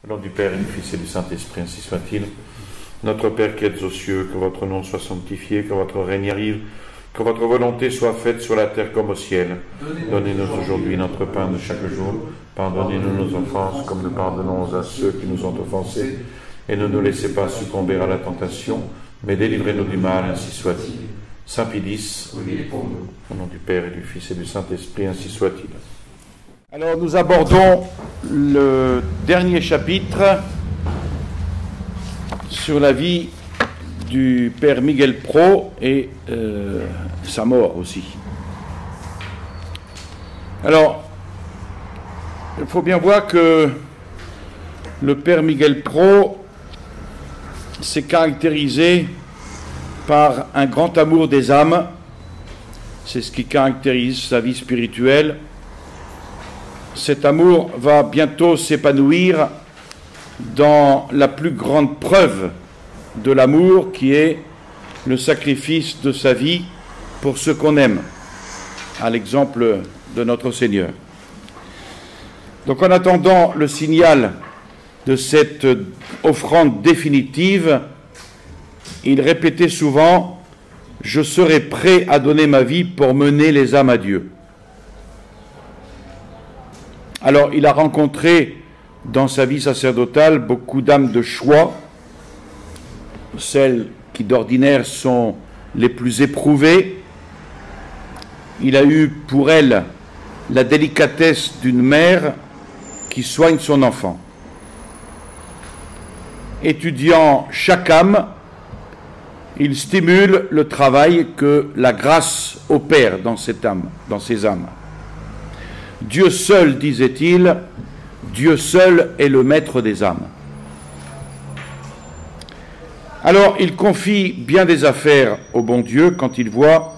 Au nom du Père et du Fils et du Saint-Esprit, ainsi soit-il. Notre Père qui êtes aux cieux, que votre nom soit sanctifié, que votre règne arrive, que votre volonté soit faite sur la terre comme au ciel. Donnez-nous aujourd'hui notre pain de chaque jour. Pardonnez-nous nos offenses, comme nous pardonnons à ceux qui nous ont offensés. Et ne nous laissez pas succomber à la tentation, mais délivrez-nous du mal, ainsi soit-il. Saint Pie X, au nom du Père et du Fils et du Saint-Esprit, ainsi soit-il. Alors nous abordons le dernier chapitre sur la vie du Père Miguel Pro et sa mort aussi. Alors, il faut bien voir que le Père Miguel Pro s'est caractérisé par un grand amour des âmes. C'est ce qui caractérise sa vie spirituelle. Cet amour va bientôt s'épanouir dans la plus grande preuve de l'amour qui est le sacrifice de sa vie pour ceux qu'on aime, à l'exemple de notre Seigneur. Donc en attendant le signal de cette offrande définitive, il répétait souvent « Je serai prêt à donner ma vie pour mener les âmes à Dieu ». Alors, il a rencontré dans sa vie sacerdotale beaucoup d'âmes de choix, celles qui d'ordinaire sont les plus éprouvées. Il a eu pour elles la délicatesse d'une mère qui soigne son enfant. Étudiant chaque âme, il stimule le travail que la grâce opère dans cette âme, dans ces âmes. Dieu seul, disait-il, Dieu seul est le maître des âmes. Alors, il confie bien des affaires au bon Dieu quand il voit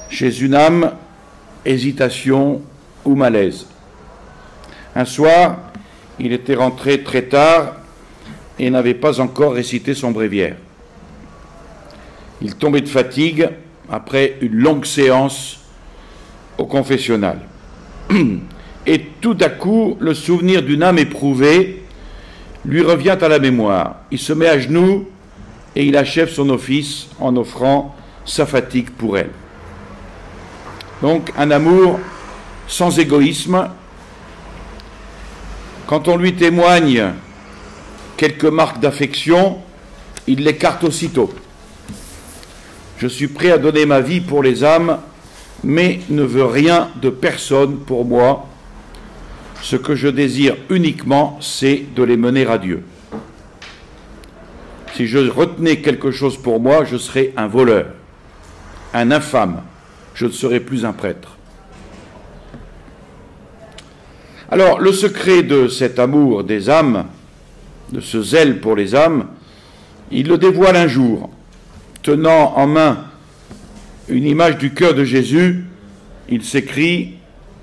chez une âme hésitation ou malaise. Un soir, il était rentré très tard et n'avait pas encore récité son bréviaire. Il tombait de fatigue après une longue séance au confessionnal. Et tout à coup, le souvenir d'une âme éprouvée lui revient à la mémoire. Il se met à genoux et il achève son office en offrant sa fatigue pour elle. Donc, un amour sans égoïsme. Quand on lui témoigne quelques marques d'affection, il l'écarte aussitôt. Je suis prêt à donner ma vie pour les âmes, mais ne veux rien de personne pour moi. Ce que je désire uniquement, c'est de les mener à Dieu. Si je retenais quelque chose pour moi, je serais un voleur, un infâme. Je ne serais plus un prêtre. Alors, le secret de cet amour des âmes, de ce zèle pour les âmes, il le dévoile un jour, tenant en main une image du cœur de Jésus. Il s'écrie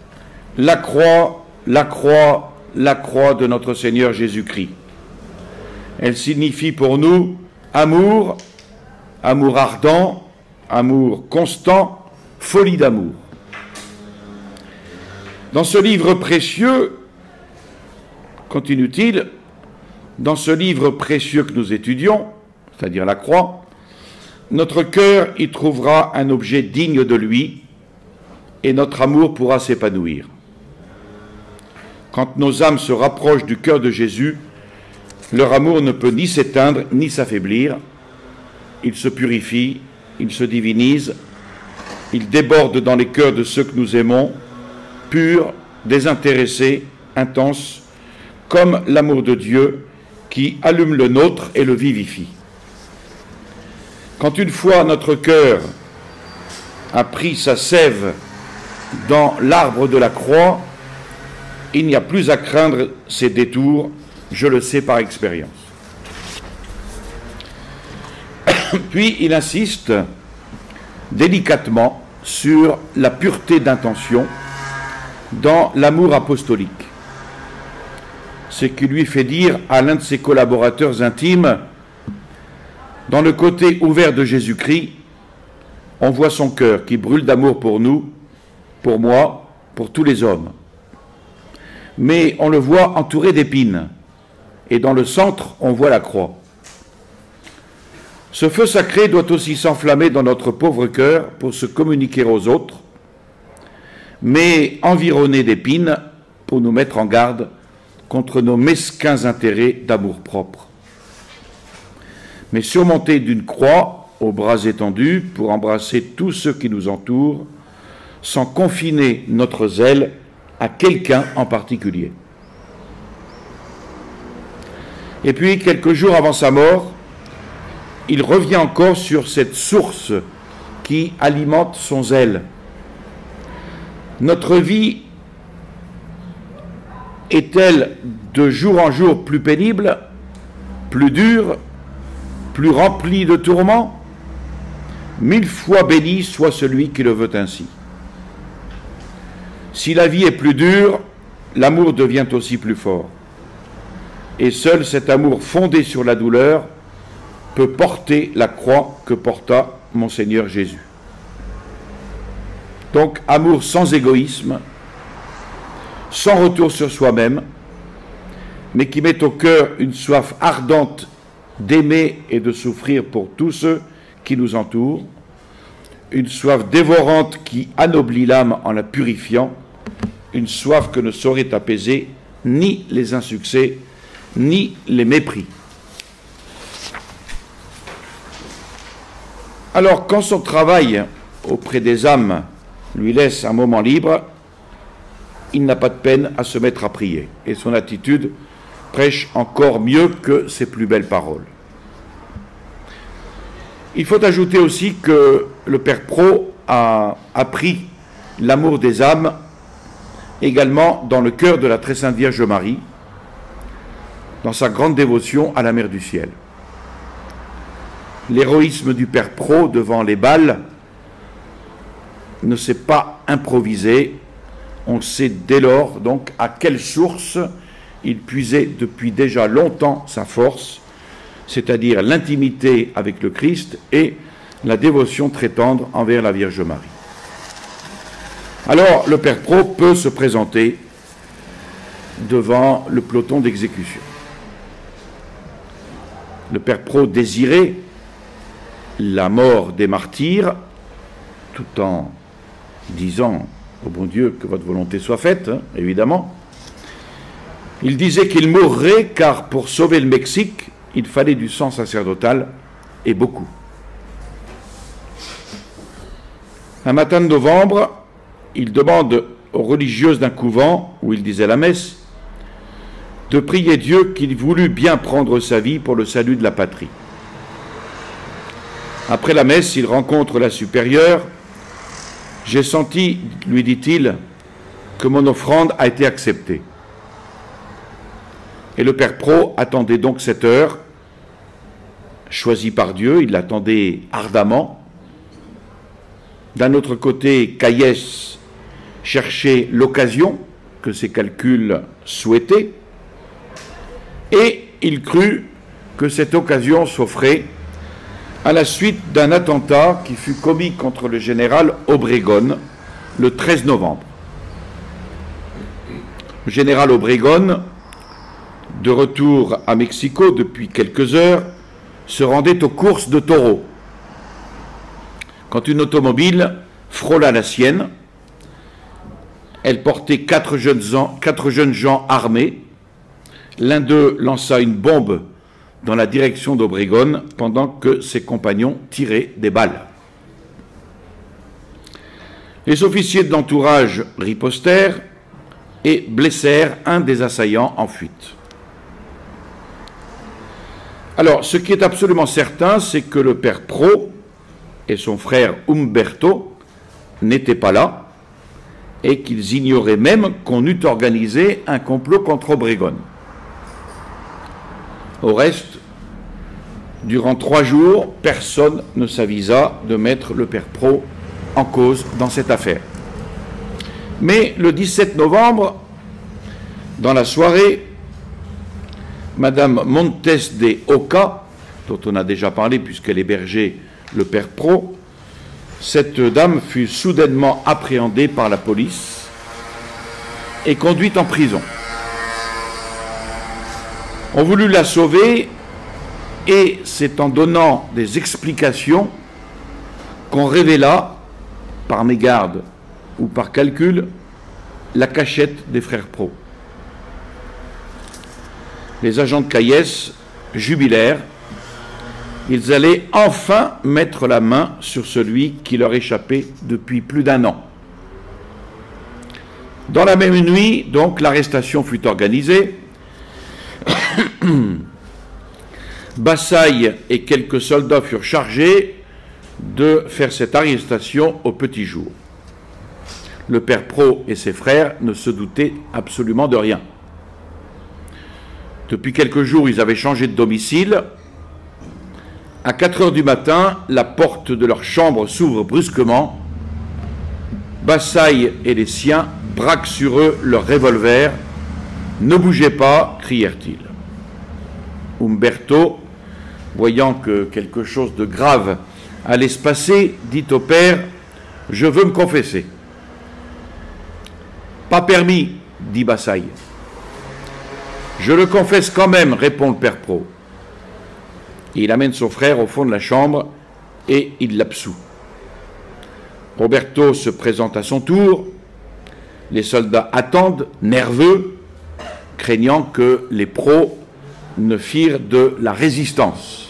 « La croix, la croix, la croix de notre Seigneur Jésus-Christ ». Elle signifie pour nous amour, amour ardent, amour constant, folie d'amour. Dans ce livre précieux, continue-t-il, dans ce livre précieux que nous étudions, c'est-à-dire la croix, notre cœur y trouvera un objet digne de lui et notre amour pourra s'épanouir. Quand nos âmes se rapprochent du cœur de Jésus, leur amour ne peut ni s'éteindre ni s'affaiblir. Il se purifie, il se divinise, il déborde dans les cœurs de ceux que nous aimons, pur, désintéressé, intense, comme l'amour de Dieu qui allume le nôtre et le vivifie. Quand une fois notre cœur a pris sa sève dans l'arbre de la croix, il n'y a plus à craindre ses détours, je le sais par expérience. Puis il insiste délicatement sur la pureté d'intention dans l'amour apostolique. Ce qui lui fait dire à l'un de ses collaborateurs intimes: dans le côté ouvert de Jésus-Christ, on voit son cœur qui brûle d'amour pour nous, pour moi, pour tous les hommes. Mais on le voit entouré d'épines. et dans le centre, on voit la croix. Ce feu sacré doit aussi s'enflammer dans notre pauvre cœur pour se communiquer aux autres, mais environné d'épines pour nous mettre en garde contre nos mesquins intérêts d'amour-propre. Mais surmonté d'une croix aux bras étendus pour embrasser tous ceux qui nous entourent, sans confiner notre zèle à quelqu'un en particulier. Et puis, quelques jours avant sa mort, il revient encore sur cette source qui alimente son zèle. Notre vie est-elle de jour en jour plus pénible, plus dure, plus remplie de tourments? 1000 fois béni soit celui qui le veut ainsi. Si la vie est plus dure, l'amour devient aussi plus fort. Et seul cet amour fondé sur la douleur peut porter la croix que porta mon Seigneur Jésus. Donc, amour sans égoïsme, sans retour sur soi-même, mais qui met au cœur une soif ardente d'aimer et de souffrir pour tous ceux qui nous entourent, une soif dévorante qui anoblit l'âme en la purifiant, une soif que ne saurait apaiser ni les insuccès, ni les mépris. Alors, quand son travail auprès des âmes lui laisse un moment libre, il n'a pas de peine à se mettre à prier. Et son attitude prêche encore mieux que ses plus belles paroles. Il faut ajouter aussi que le Père Pro a appris l'amour des âmes également dans le cœur de la Très Sainte Vierge Marie, dans sa grande dévotion à la Mère du Ciel. L'héroïsme du Père Pro devant les balles ne s'est pas improvisé. On sait dès lors donc à quelle source il puisait depuis déjà longtemps sa force, c'est-à-dire l'intimité avec le Christ et la dévotion très tendre envers la Vierge Marie. Alors le Père Pro peut se présenter devant le peloton d'exécution. Le Père Pro désirait la mort des martyrs, tout en disant au bon Dieu que votre volonté soit faite, hein, évidemment. Il disait qu'il mourrait car pour sauver le Mexique, il fallait du sang sacerdotal et beaucoup. Un matin de novembre, il demande aux religieuses d'un couvent où il disait la messe de prier Dieu qu'il voulut bien prendre sa vie pour le salut de la patrie. Après la messe, il rencontre la supérieure. « J'ai senti, lui dit-il, que mon offrande a été acceptée. » Et le Père Pro attendait donc cette heure, choisie par Dieu, il l'attendait ardemment. D'un autre côté, Caïès cherchait l'occasion que ses calculs souhaitaient, et il crut que cette occasion s'offrait à la suite d'un attentat qui fut commis contre le général Obregón le 13 novembre. Le général Obregón, de retour à Mexico depuis quelques heures, se rendait aux courses de taureaux. Quand une automobile frôla la sienne, elle portait quatre jeunes gens armés. L'un d'eux lança une bombe dans la direction d'Obregón pendant que ses compagnons tiraient des balles. Les officiers de l'entourage ripostèrent et blessèrent un des assaillants en fuite. Alors, ce qui est absolument certain, c'est que le Père Pro et son frère Humberto n'étaient pas là et qu'ils ignoraient même qu'on eût organisé un complot contre Obregón. Au reste, durant 3 jours, personne ne s'avisa de mettre le Père Pro en cause dans cette affaire. Mais le 17 novembre, dans la soirée, Madame Montes de Oca, dont on a déjà parlé puisqu'elle hébergeait le Père Pro, cette dame fut soudainement appréhendée par la police et conduite en prison. ont voulu la sauver et c'est en donnant des explications qu'on révéla, par mégarde ou par calcul, la cachette des frères Pro. Les agents de Caïès jubilèrent. Ils allaient enfin mettre la main sur celui qui leur échappait depuis plus d'1 an. Dans la même nuit, donc, l'arrestation fut organisée. Bassaï et quelques soldats furent chargés de faire cette arrestation au petit jour. Le père Pro et ses frères ne se doutaient absolument de rien. Depuis quelques jours, ils avaient changé de domicile. À 4 heures du matin, la porte de leur chambre s'ouvre brusquement. Bassaï et les siens braquent sur eux leurs revolvers. « Ne bougez pas !» crièrent-ils. Umberto, voyant que quelque chose de grave allait se passer, dit au père « Je veux me confesser. » « Pas permis, dit Bassaï. « Je le confesse quand même, répond le père Pro. Et il amène son frère au fond de la chambre et il l'absout. Roberto se présente à son tour. Les soldats attendent, nerveux, craignant que les pros ne firent de la résistance.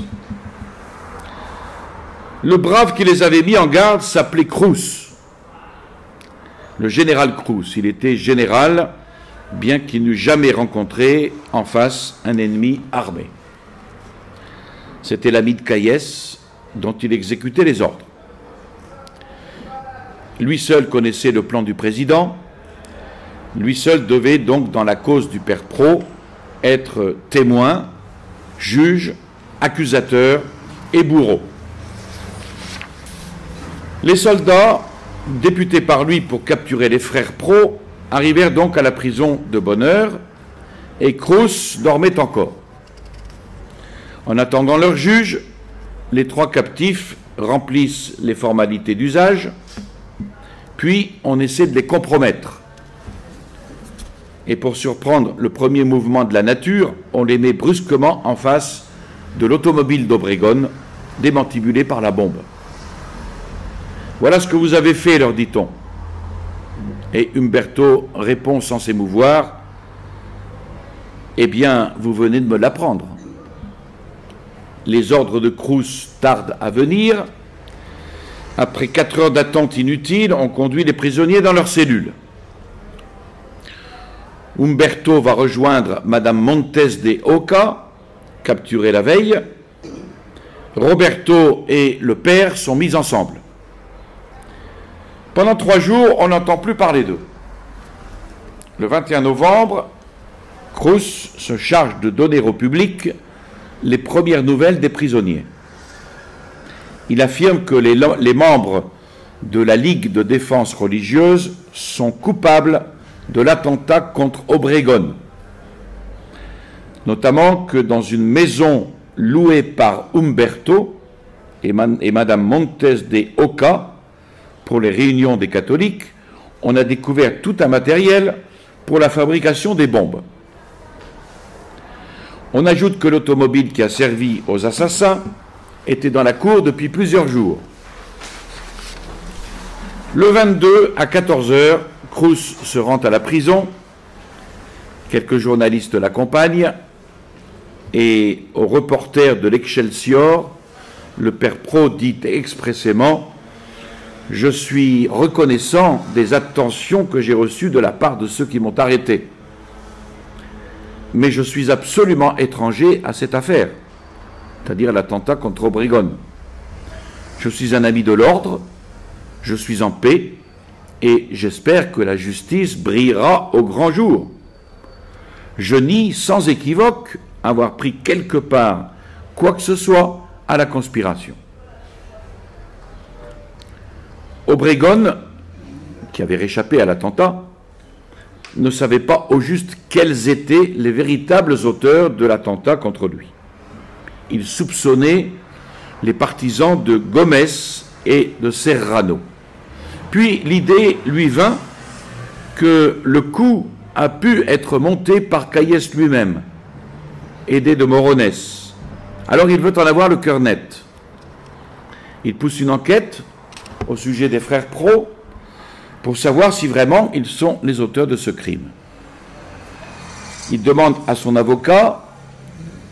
Le brave qui les avait mis en garde s'appelait Cruz. Le général Cruz, il était général, bien qu'il n'eût jamais rencontré en face un ennemi armé. C'était l'ami de Caïès, dont il exécutait les ordres. Lui seul connaissait le plan du président. Lui seul devait donc, dans la cause du père Pro, être témoin, juge, accusateur et bourreau. Les soldats, députés par lui pour capturer les frères Pro, arrivèrent donc à la prison de bonne heure et Cruz dormait encore. En attendant leur juge, les 3 captifs remplissent les formalités d'usage, puis on essaie de les compromettre. Et pour surprendre le premier mouvement de la nature, on les met brusquement en face de l'automobile d'Obregon, démantibulée par la bombe. « Voilà ce que vous avez fait, leur dit-on. » Et Umberto répond sans s'émouvoir, « Eh bien, vous venez de me l'apprendre. » Les ordres de Cruz tardent à venir. Après 4 heures d'attente inutile, on conduit les prisonniers dans leurs cellules. Umberto va rejoindre Madame Montes de Oca, capturée la veille. Roberto et le père sont mis ensemble. Pendant 3 jours, on n'entend plus parler d'eux. Le 21 novembre, Cruz se charge de donner au public les premières nouvelles des prisonniers. Il affirme que les membres de la Ligue de défense religieuse sont coupables de l'attentat contre Obregon, notamment que dans une maison louée par Umberto et Madame Montes de Oca pour les réunions des catholiques, on a découvert tout un matériel pour la fabrication des bombes. On ajoute que l'automobile qui a servi aux assassins était dans la cour depuis plusieurs jours. Le 22 à 14 heures, Cruz se rend à la prison. Quelques journalistes l'accompagnent et au reporter de l'Excelsior, le père Pro dit expressément « Je suis reconnaissant des attentions que j'ai reçues de la part de ceux qui m'ont arrêté. Mais je suis absolument étranger à cette affaire, c'est-à-dire l'attentat contre Obregon. Je suis un ami de l'ordre, je suis en paix, et j'espère que la justice brillera au grand jour. Je nie sans équivoque avoir pris quelque part quoi que ce soit à la conspiration. » Obregon, qui avait réchappé à l'attentat, ne savait pas au juste quels étaient les véritables auteurs de l'attentat contre lui. Il soupçonnait les partisans de Gomez et de Serrano. Puis l'idée lui vint que le coup a pu être monté par Caïès lui-même. aidé de Morones. Alors il veut en avoir le cœur net. Il pousse une enquête au sujet des frères Pro pour savoir si vraiment ils sont les auteurs de ce crime. Il demande à son avocat,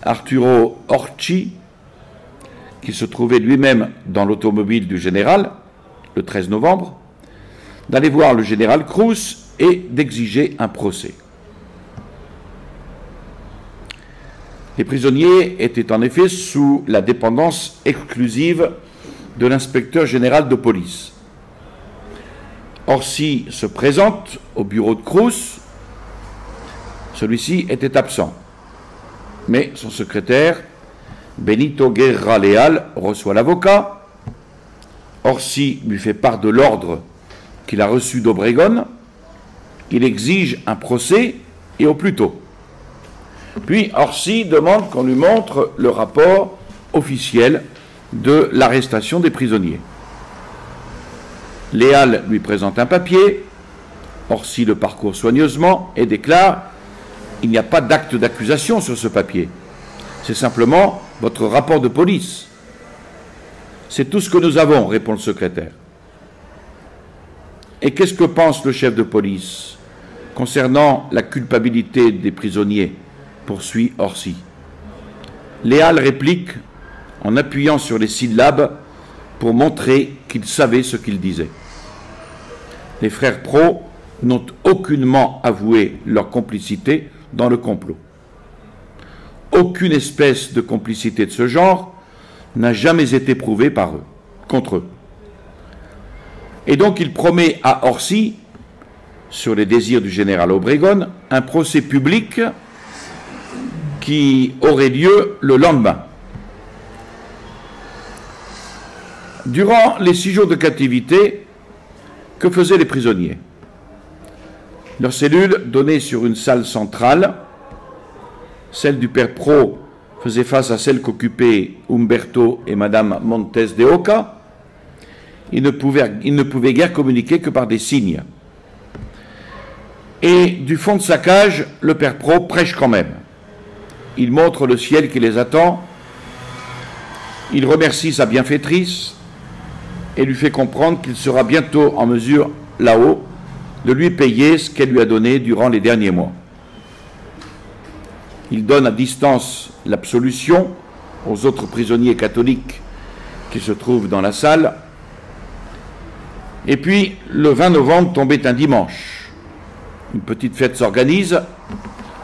Arturo Orci, qui se trouvait lui-même dans l'automobile du général, le 13 novembre, d'aller voir le général Cruz et d'exiger un procès. Les prisonniers étaient en effet sous la dépendance exclusive de l'inspecteur général de police. Orsi se présente au bureau de Cruz. Celui-ci était absent. Mais son secrétaire, Benito Guerra Leal, reçoit l'avocat. Orsi lui fait part de l'ordre qu'il a reçu d'Obregón. Il exige un procès et au plus tôt. Puis Orsi demande qu'on lui montre le rapport officiel de l'arrestation des prisonniers. Leal lui présente un papier. Orsi le parcourt soigneusement et déclare: il n'y a pas d'acte d'accusation sur ce papier. C'est simplement votre rapport de police. C'est tout ce que nous avons, répond le secrétaire. Et qu'est-ce que pense le chef de police concernant la culpabilité des prisonniers, poursuit Orsi. Leal réplique en appuyant sur les syllabes pour montrer qu'il savait ce qu'il disait. Les frères Pro n'ont aucunement avoué leur complicité dans le complot. Aucune espèce de complicité de ce genre n'a jamais été prouvée par eux, contre eux. Et donc il promet à Orsi, sur les désirs du général Obregón, un procès public qui aurait lieu le lendemain. Durant les 6 jours de captivité, que faisaient les prisonniers? Leur cellule donnait sur une salle centrale. Celle du père Pro faisait face à celle qu'occupaient Humberto et madame Montes de Oca. Ils ne pouvaient guère communiquer que par des signes. Et du fond de sa cage, le père Pro prêche quand même. Il montre le ciel qui les attend. Il remercie sa bienfaitrice et lui fait comprendre qu'il sera bientôt en mesure, là-haut, de lui payer ce qu'elle lui a donné durant les derniers mois. Il donne à distance l'absolution aux autres prisonniers catholiques qui se trouvent dans la salle. Et puis, le 20 novembre tombait un dimanche. Une petite fête s'organise,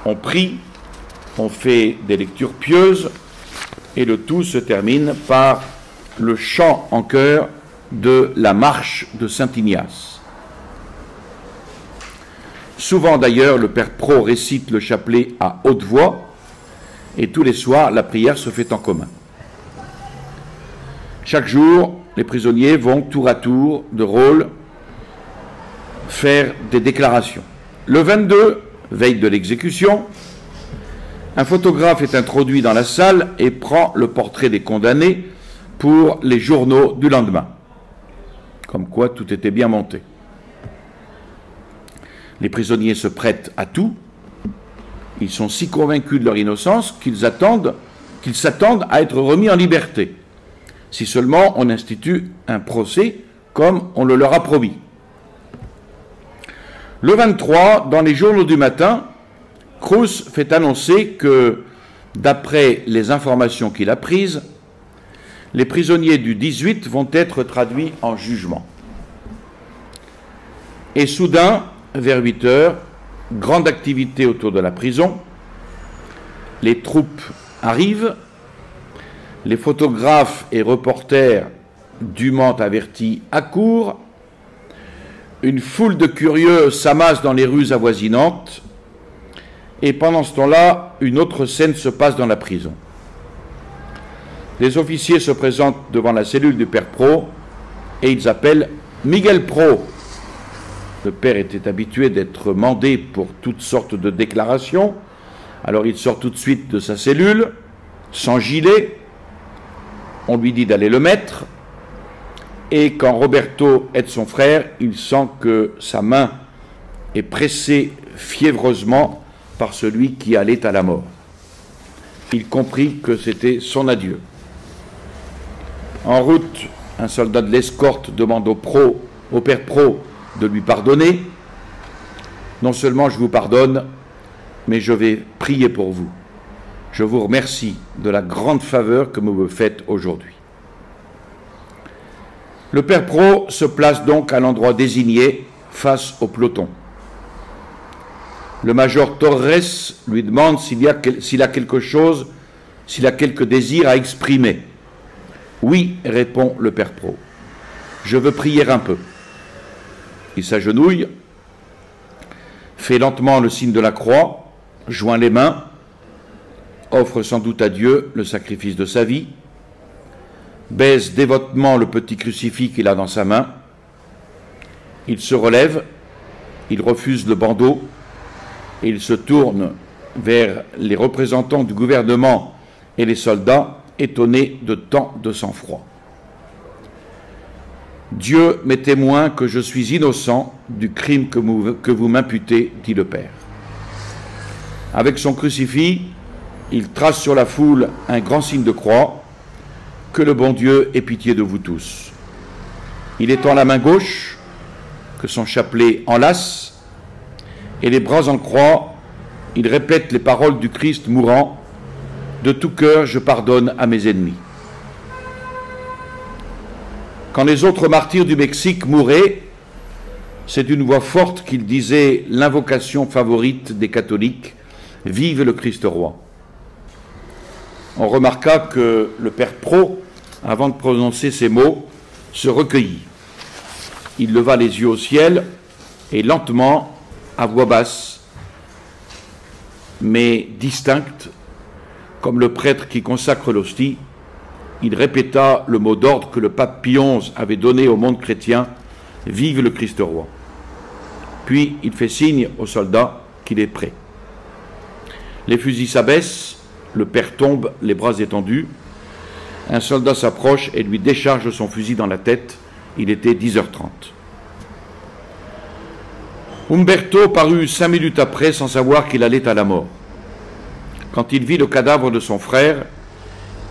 on prie, on fait des lectures pieuses, et le tout se termine par le chant en chœur de la marche de Saint-Ignace. Souvent d'ailleurs, le père Pro récite le chapelet à haute voix, et tous les soirs, la prière se fait en commun. Chaque jour, les prisonniers vont tour à tour de rôle faire des déclarations. Le 22, veille de l'exécution, un photographe est introduit dans la salle et prend le portrait des condamnés pour les journaux du lendemain. Comme quoi tout était bien monté. Les prisonniers se prêtent à tout. Ils sont si convaincus de leur innocence qu'ils s'attendent à être remis en liberté, si seulement on institue un procès comme on le leur a promis. Le 23, dans les journaux du matin, Cruz fait annoncer que, d'après les informations qu'il a prises, les prisonniers du 18 vont être traduits en jugement. Et soudain, vers 8 heures, grande activité autour de la prison. Les troupes arrivent. Les photographes et reporters, dûment avertis, accourent. Une foule de curieux s'amasse dans les rues avoisinantes. Et pendant ce temps-là, une autre scène se passe dans la prison. Les officiers se présentent devant la cellule du père Pro et ils appellent Miguel Pro. Le père était habitué d'être mandé pour toutes sortes de déclarations. Alors il sort tout de suite de sa cellule, sans gilet. On lui dit d'aller le mettre. Et quand Roberto aide son frère, il sent que sa main est pressée fiévreusement par celui qui allait à la mort. il comprit que c'était son adieu. En route, un soldat de l'escorte demande au père Pro de lui pardonner. Non seulement je vous pardonne, mais je vais prier pour vous. Je vous remercie de la grande faveur que vous me faites aujourd'hui. Le père Pro se place donc à l'endroit désigné face au peloton. Le major Torres lui demande s'il a quelque chose, s'il a quelque désir à exprimer. Oui, répond le père Pro. Je veux prier un peu. Il s'agenouille, fait lentement le signe de la croix, joint les mains, offre sans doute à Dieu le sacrifice de sa vie, baise dévotement le petit crucifix qu'il a dans sa main. Il se relève, il refuse le bandeau et il se tourne vers les représentants du gouvernement et les soldats, étonnés de tant de sang-froid. Dieu m'est témoin que je suis innocent du crime que vous m'imputez, dit le Père. Avec son crucifix, il trace sur la foule un grand signe de croix. Que le bon Dieu ait pitié de vous tous. Il étend la main gauche, que son chapelet enlace, et les bras en croix, il répète les paroles du Christ mourant. De tout cœur, je pardonne à mes ennemis. Quand les autres martyrs du Mexique mouraient, c'est d'une voix forte qu'il disait l'invocation favorite des catholiques, « Vive le Christ roi ». On remarqua que le père Pro, avant de prononcer ces mots, se recueillit. Il leva les yeux au ciel et lentement, à voix basse, mais distincte, comme le prêtre qui consacre l'hostie, il répéta le mot d'ordre que le pape Pie XI avait donné au monde chrétien, « Vive le Christ roi ». Puis il fait signe aux soldats qu'il est prêt. Les fusils s'abaissent, le père tombe, les bras étendus. Un soldat s'approche et lui décharge son fusil dans la tête. Il était 10h30. Umberto parut 5 minutes après sans savoir qu'il allait à la mort. Quand il vit le cadavre de son frère,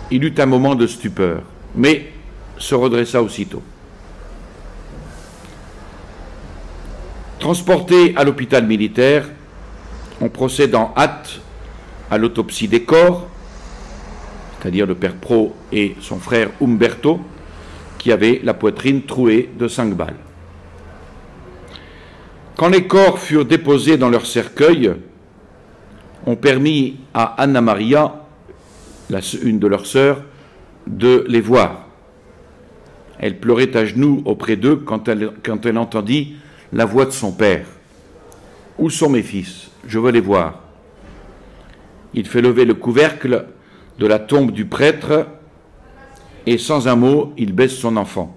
il eut un moment de stupeur, mais se redressa aussitôt. Transporté à l'hôpital militaire, on procède en hâte à l'autopsie des corps, c'est-à-dire le père Pro et son frère Umberto, qui avait la poitrine trouée de 5 balles. Quand les corps furent déposés dans leur cercueil, on permit à Anna Maria, une de leurs sœurs, de les voir. Elle pleurait à genoux auprès d'eux quand elle entendit la voix de son père. « Où sont mes fils? Je veux les voir. » Il fait lever le couvercle de la tombe du prêtre et sans un mot, il baisse son enfant.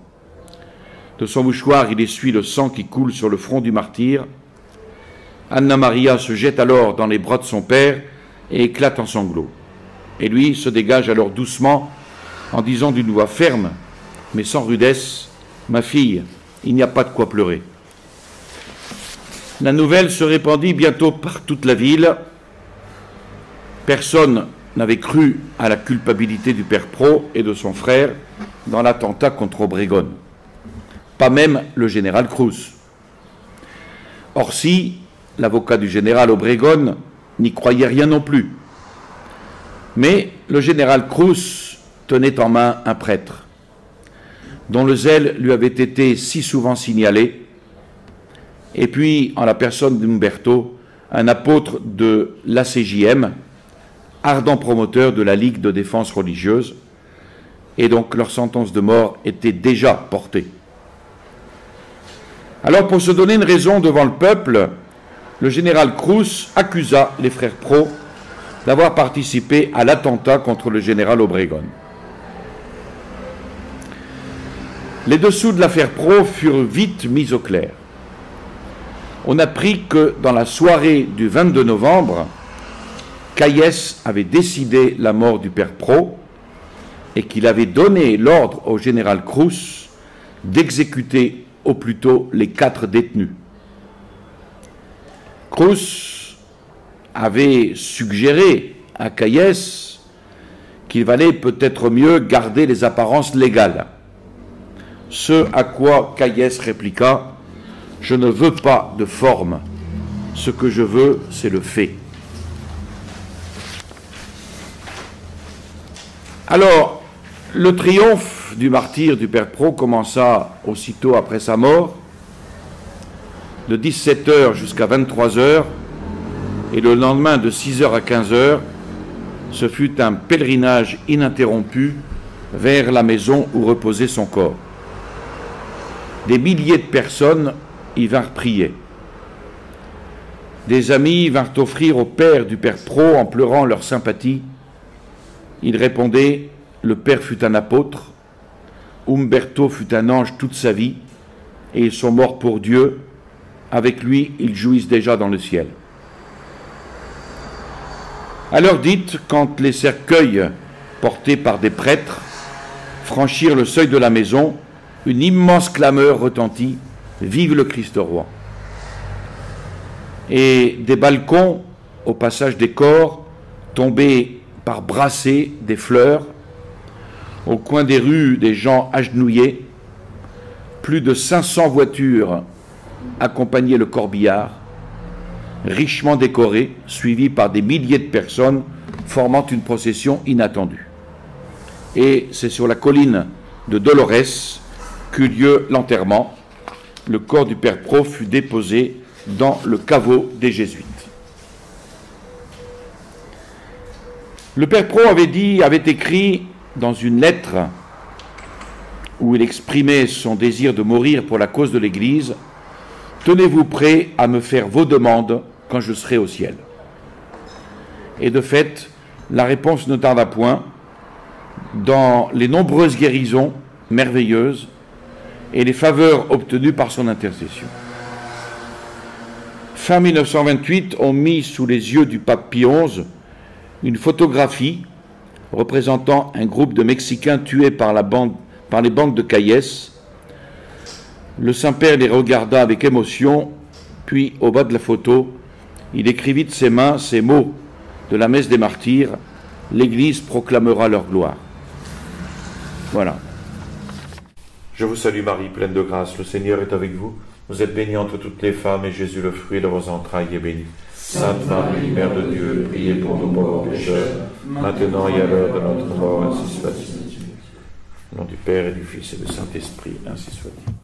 De son mouchoir, il essuie le sang qui coule sur le front du martyr. Anna Maria se jette alors dans les bras de son père et éclate en sanglots. Et lui se dégage alors doucement en disant d'une voix ferme, mais sans rudesse, « Ma fille, il n'y a pas de quoi pleurer. » La nouvelle se répandit bientôt par toute la ville. Personne n'avait cru à la culpabilité du père Pro et de son frère dans l'attentat contre Obregón. Pas même le général Cruz. Orsi, l'avocat du général Obregón, n'y croyait rien non plus. Mais le général Cruz tenait en main un prêtre, dont le zèle lui avait été si souvent signalé, et puis, en la personne d'Umberto, un apôtre de l'ACJM, ardent promoteur de la Ligue de défense religieuse, et donc leur sentence de mort était déjà portée. Alors, pour se donner une raison devant le peuple, le général Cruz accusa les frères Pro d'avoir participé à l'attentat contre le général Obregón. Les dessous de l'affaire Pro furent vite mis au clair. On apprit que dans la soirée du 22 novembre, Calles avait décidé la mort du père Pro et qu'il avait donné l'ordre au général Cruz d'exécuter au plus tôt les 4 détenus. Cruz avait suggéré à Calles qu'il valait peut-être mieux garder les apparences légales. Ce à quoi Caïès répliqua: « Je ne veux pas de forme, ce que je veux, c'est le fait. » Alors, le triomphe du martyr du Père Pro commença aussitôt après sa mort, de 17h jusqu'à 23h, et le lendemain de 6h à 15h, ce fut un pèlerinage ininterrompu vers la maison où reposait son corps. Des milliers de personnes y vinrent prier. Des amis vinrent offrir au père du Père Pro en pleurant leur sympathie. Il répondait: « Le père fut un apôtre, Umberto fut un ange toute sa vie, et ils sont morts pour Dieu. Avec lui, ils jouissent déjà dans le ciel. » À l'heure dite, quand les cercueils portés par des prêtres franchirent le seuil de la maison, une immense clameur retentit: « Vive le Christ roi !» Et des balcons, au passage des corps, tombaient par brassées des fleurs. Au coin des rues, des gens agenouillés. Plus de 500 voitures accompagnaient le corbillard, richement décoré, suivi par des milliers de personnes, formant une procession inattendue. Et c'est sur la colline de Dolores qu'eut lieu l'enterrement. Le corps du Père Pro fut déposé dans le caveau des Jésuites. Le Père Pro avait écrit dans une lettre où il exprimait son désir de mourir pour la cause de l'Église: « Tenez-vous prêts à me faire vos demandes quand je serai au ciel. » Et de fait, la réponse ne tarda point, dans les nombreuses guérisons merveilleuses et les faveurs obtenues par son intercession. Fin 1928, on mit sous les yeux du pape Pie XI une photographie représentant un groupe de Mexicains tués par les bandes de Caïès. Le Saint-Père les regarda avec émotion, puis au bas de la photo, il écrivit de ses mains ces mots de la messe des martyrs: « L'Église proclamera leur gloire. » Voilà. Je vous salue Marie, pleine de grâce, le Seigneur est avec vous. Vous êtes bénie entre toutes les femmes, et Jésus, le fruit de vos entrailles, est béni. Sainte Marie, Mère de Dieu, priez pour nous pauvres pécheurs, maintenant et à l'heure de notre mort, ainsi soit-il. Au nom du Père et du Fils et du Saint-Esprit, ainsi soit-il.